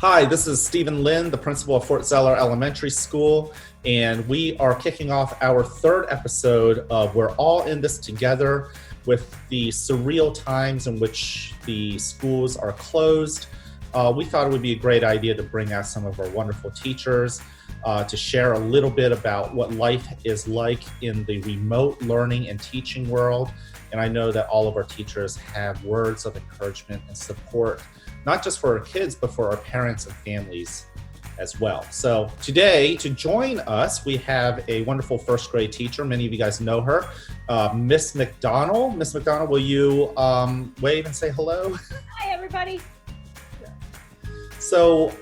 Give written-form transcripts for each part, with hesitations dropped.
Hi, this is Stephen Lynn, the principal of Fort Zeller Elementary School, and we are kicking off our third episode of We're All in This Together with the surreal times in which the schools are closed. We thought it would be a great idea to bring out some of our wonderful teachers to share a little bit about what life is like in the remote learning and teaching world. And I know that all of our teachers have words of encouragement and support, not just for our kids, but for our parents and families as well. So today, to join us, we have a wonderful first grade teacher. Many of you guys know her, Miss McDonnell. Miss McDonnell, will you wave and say hello? Hi, everybody. So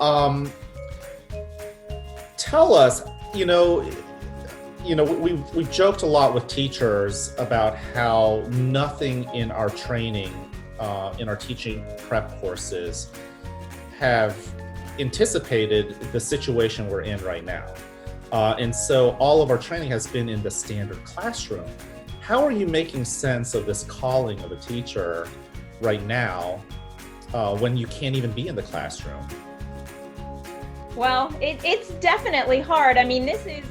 tell us, we've joked a lot with teachers about how nothing in our training, in our teaching prep courses, have anticipated the situation we're in right now. And so all of our training has been in the standard classroom. How are you making sense of this calling of a teacher right now when you can't even be in the classroom? Well, it's definitely hard. I mean, this is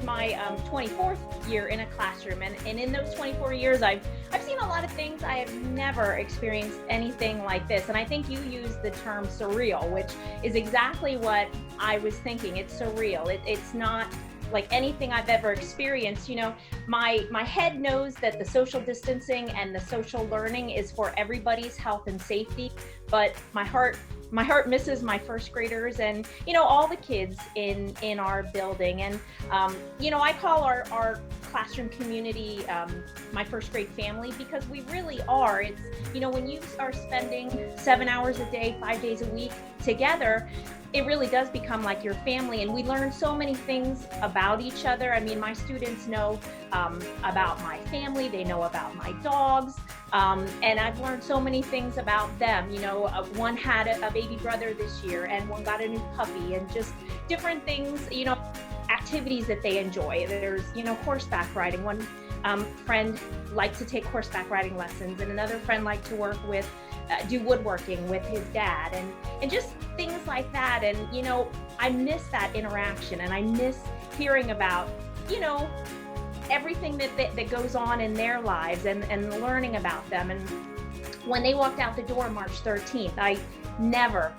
my 24th year in a classroom, and in those 24 years, I've seen a lot of things. I have never experienced anything like this, and I think you used the term surreal, which is exactly what I was thinking. It's surreal. It's not like anything I've ever experienced. My head knows that the social distancing and the social learning is for everybody's health and safety, but my heart misses my first graders and all the kids in our building. And I call our classroom community my first grade family, because we really are. It's when you are spending 7 hours a day, 5 days a week together, it really does become like your family, and we learn so many things about each other. I mean, my students know about my family, they know about my dogs, and I've learned so many things about them. One had a baby brother this year, and one got a new puppy, and just different things, activities that they enjoy. There's, horseback riding. One friend liked to take horseback riding lessons, and another friend liked to work with do woodworking with his dad, and just things like that. And I miss that interaction, and I miss hearing about everything that goes on in their lives, and learning about them. And when they walked out the door March 13th, I never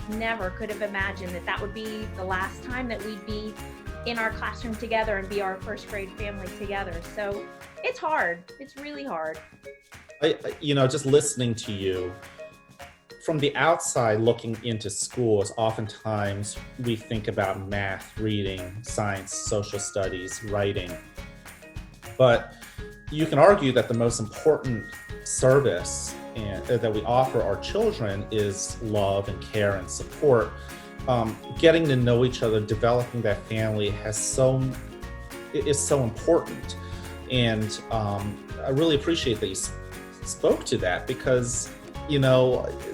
could have imagined that would be the last time that we'd be in our classroom together and be our first grade family together. So it's hard. It's really hard. Just listening to you, from the outside looking into schools, oftentimes we think about math, reading, science, social studies, writing. But you can argue that the most important service that we offer our children is love and care and support. Getting to know each other, developing that family is so important. And I really appreciate that you spoke to that, because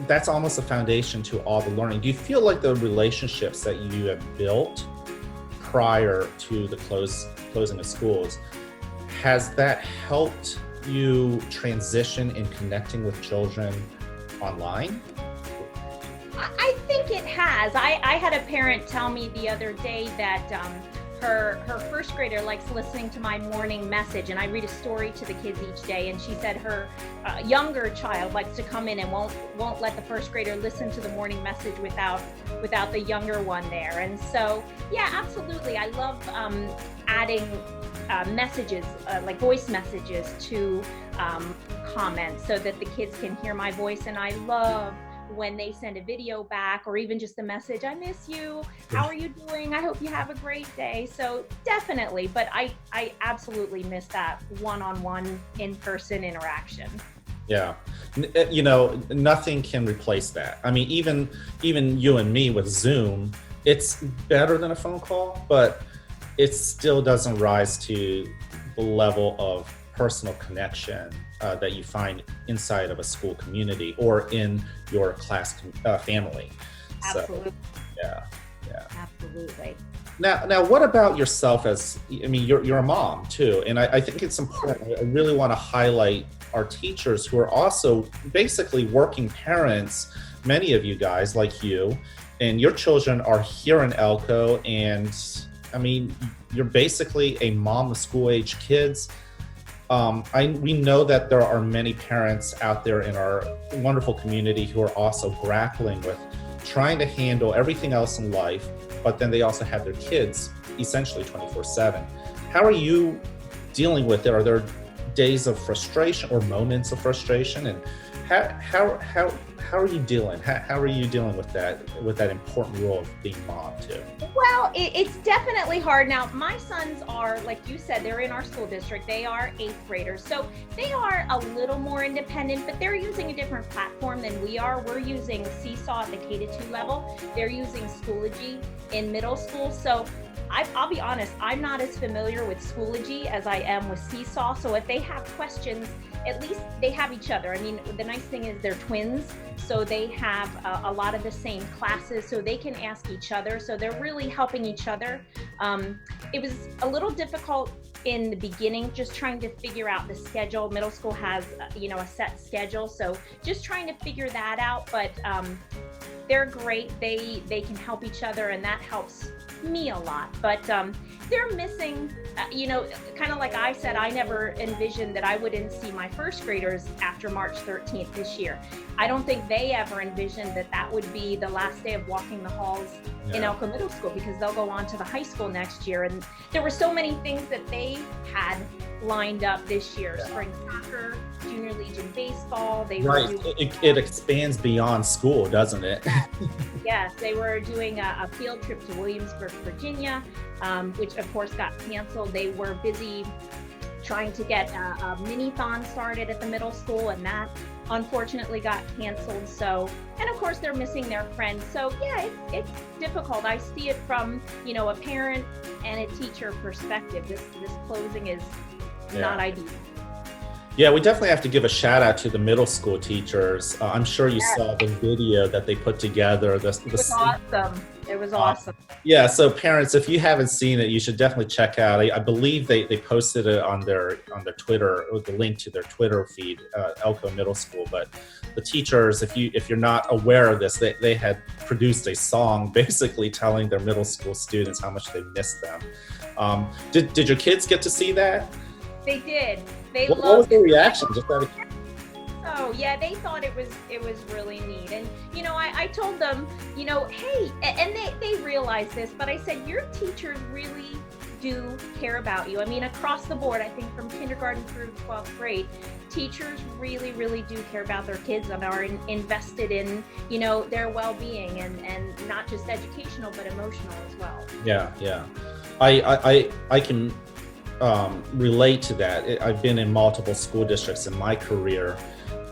that's almost a foundation to all the learning. Do you feel like the relationships that you have built prior to the closing of schools, has that helped you transition in connecting with children online? I think it has. I had a parent tell me the other day that her first grader likes listening to my morning message, and I read a story to the kids each day, and she said her younger child likes to come in and won't let the first grader listen to the morning message without the younger one there. And so yeah, absolutely, I love adding messages, like voice messages, to comments so that the kids can hear my voice. And I love when they send a video back, or even just a message, I miss you, how are you doing, I hope you have a great day. So definitely, but I absolutely miss that one-on-one in-person interaction. Yeah, nothing can replace that. I mean, even you and me with Zoom, it's better than a phone call, but it still doesn't rise to the level of personal connection that you find inside of a school community or in your class family. Absolutely. So, yeah. Absolutely. Now, what about yourself? You're a mom too, and I think it's important. I really want to highlight our teachers who are also basically working parents. Many of you guys, like you, and your children are here in Elko, and I mean, you're basically a mom of school-age kids. We know that there are many parents out there in our wonderful community who are also grappling with trying to handle everything else in life, but then they also have their kids essentially 24/7. How are you dealing with it? Are there days of frustration or moments of frustration? And how are you dealing? How are you dealing with that important role of being mom too? Well, it's definitely hard. Now, my sons are, like you said, they're in our school district. They are 8th graders. So they are a little more independent, but they're using a different platform than we are. We're using Seesaw at the K-2 level. They're using Schoology in middle school. So I'll be honest, I'm not as familiar with Schoology as I am with Seesaw. So if they have questions, at least they have each other. I mean, the nice thing is they're twins, so they have a lot of the same classes, so they can ask each other. So they're really helping each other. It was a little difficult in the beginning, just trying to figure out the schedule. Middle school has, a set schedule, so just trying to figure that out. But they're great. They can help each other, and that helps me a lot. But they're missing, kind of like I said, I never envisioned that I wouldn't see my first graders after March 13th this year. I don't think they ever envisioned that would be the last day of walking the halls in Elko Middle School, because they'll go on to the high school next year. And there were so many things that they had lined up this year: spring soccer, junior legion baseball. It expands beyond school, doesn't it? Yes, they were doing a field trip to Williamsburg, Virginia, which of course got canceled. They were busy trying to get a mini-thon started at the middle school, and that unfortunately got canceled. So, and of course they're missing their friends. So yeah, it's difficult. I see it from, a parent and a teacher perspective. This closing is not ideal. Yeah, we definitely have to give a shout out to the middle school teachers. I'm sure you saw the video that they put together. It was awesome. It was awesome. Yeah, so parents, if you haven't seen it, you should definitely check out. I believe they posted it on their Twitter, with the link to their Twitter feed, Elko Middle School. But the teachers, if you're not aware of this, they had produced a song basically telling their middle school students how much they missed them. Did your kids get to see that? They did. What was their reaction? Just out of... Oh yeah, they thought it was really neat. And I told them, hey, and they realized this, but I said, your teachers really do care about you. I mean, across the board, I think from kindergarten through 12th grade, teachers really, really do care about their kids and are invested in, their well-being, and not just educational, but emotional as well. Yeah. I can relate to that. I've been in multiple school districts in my career,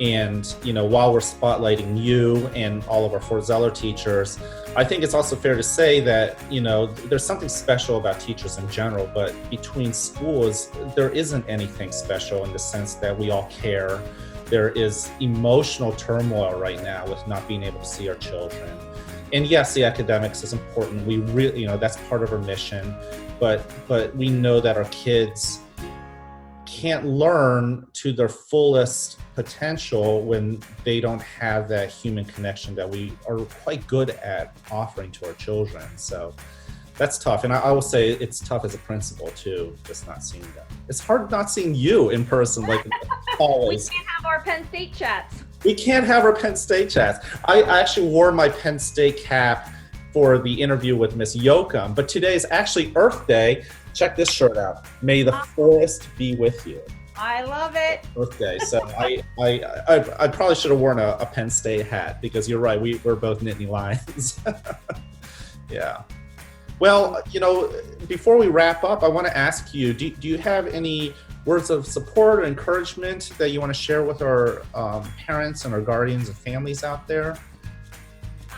and while we're spotlighting you and all of our Fort Zeller teachers, I think it's also fair to say that there's something special about teachers in general, but between schools there isn't anything special in the sense that we all care. There is emotional turmoil right now with not being able to see our children. And yes, the academics is important. We really, that's part of our mission, but we know that our kids can't learn to their fullest potential when they don't have that human connection that we are quite good at offering to our children. So that's tough. And I will say it's tough as a principal too, just not seeing them. It's hard not seeing you in person, like always. We can't have our Penn State chats. We can't have our Penn State chats. I actually wore my Penn State cap for the interview with Miss Yoakum, but today is actually Earth Day. Check this shirt out. May the forest be with you. I love it. Earth Day. So I probably should have worn a Penn State hat, because you're right. We're both Nittany Lions. Yeah. Well, before we wrap up, I want to ask you, do you have any words of support or encouragement that you want to share with our parents and our guardians and families out there?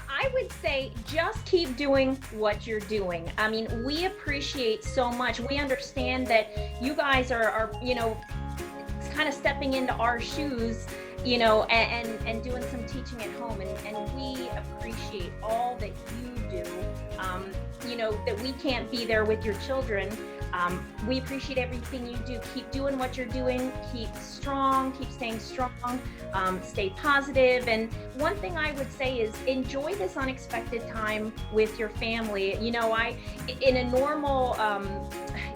I would say just keep doing what you're doing. I mean, we appreciate so much. We understand that you guys are kind of stepping into our shoes, and doing some teaching at home. And we appreciate all that you do. That we can't be there with your children, We appreciate everything you do. Keep doing what you're doing. Keep strong. Keep staying strong. Stay positive. And one thing I would say is enjoy this unexpected time with your family. You know, in a normal,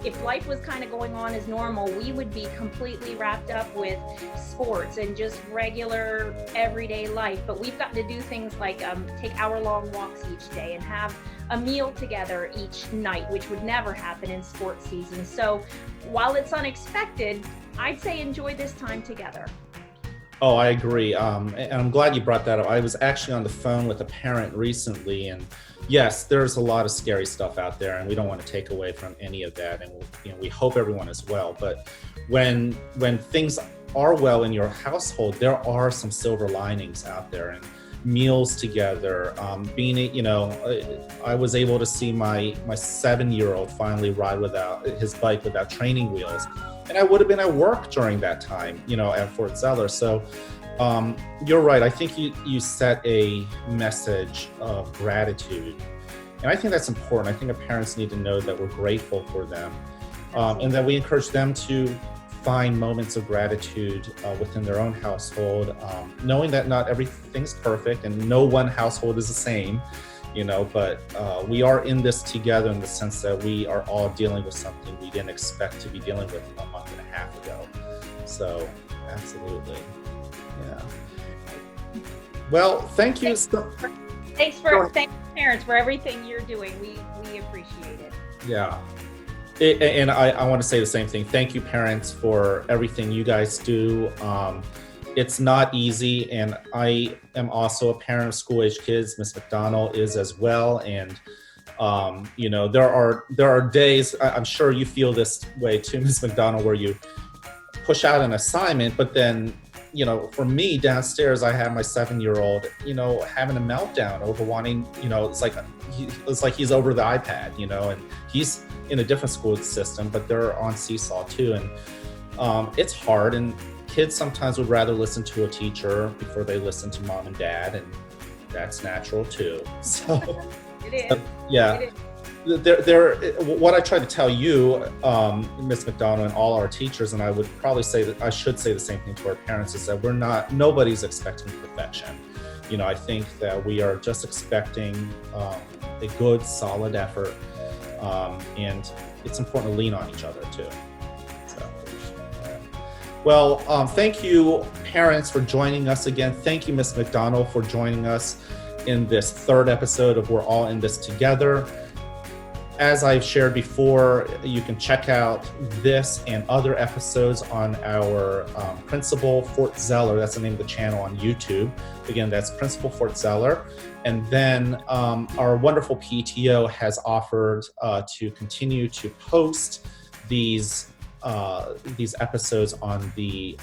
if life was kind of going on as normal, we would be completely wrapped up with sports and just regular everyday life. But we've got to do things like take hour-long walks each day and have a meal together each night, which would never happen in sports season. So while it's unexpected, I'd say enjoy this time together. Oh, I agree. And I'm glad you brought that up. I was actually on the phone with a parent recently, and yes, there's a lot of scary stuff out there, and we don't want to take away from any of that. And we hope everyone is well. But when things are well in your household, there are some silver linings out there, and meals together. I was able to see my 7-year-old finally ride his bike without training wheels. And I would have been at work during that time, at Fort Zeller. So you're right. I think you set a message of gratitude. And I think that's important. I think our parents need to know that we're grateful for them, and that we encourage them to find moments of gratitude within their own household, knowing that not everything's perfect and no one household is the same. But we are in this together in the sense that we are all dealing with something we didn't expect to be dealing with a month and a half ago. So, absolutely. Yeah. Well, thank you. Thanks parents for everything you're doing. We appreciate it. Yeah. And I want to say the same thing. Thank you, parents, for everything you guys do. It's not easy, and I am also a parent of school-age kids. Miss McDonnell is as well, and there are days. I'm sure you feel this way too, Miss McDonnell, where you push out an assignment, but then for me downstairs, I have my 7-year-old, having a meltdown over wanting, it's like he's over the iPad, and he's in a different school system, but they're on Seesaw too, and it's hard, and kids sometimes would rather listen to a teacher before they listen to mom and dad, and that's natural too. So it is. Yeah. It is. What I try to tell you, Miss McDonnell, and all our teachers, and I would probably say that I should say the same thing to our parents, is that nobody's expecting perfection. I think that we are just expecting a good, solid effort, and it's important to lean on each other too. So, well, thank you, parents, for joining us again. Thank you, Miss McDonnell, for joining us in this third episode of We're All in This Together. As I've shared before, you can check out this and other episodes on our Principal Fort Zeller. That's the name of the channel on YouTube. Again, that's Principal Fort Zeller. And then our wonderful PTO has offered to continue to post these episodes on the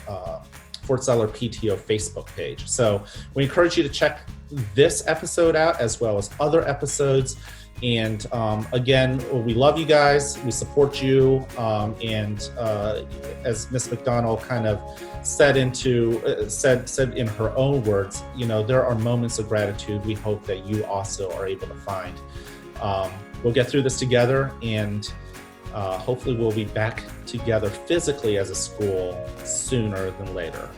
Fort Zeller PTO Facebook page. So we encourage you to check this episode out as well as other episodes. And again, we love you guys. We support you. And as Miss McDonnell kind of said in her own words, there are moments of gratitude we hope that you also are able to find. We'll get through this together, and hopefully we'll be back together physically as a school sooner than later.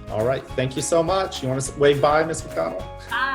All right. Thank you so much. You want to wave bye, Miss McDonnell? Bye.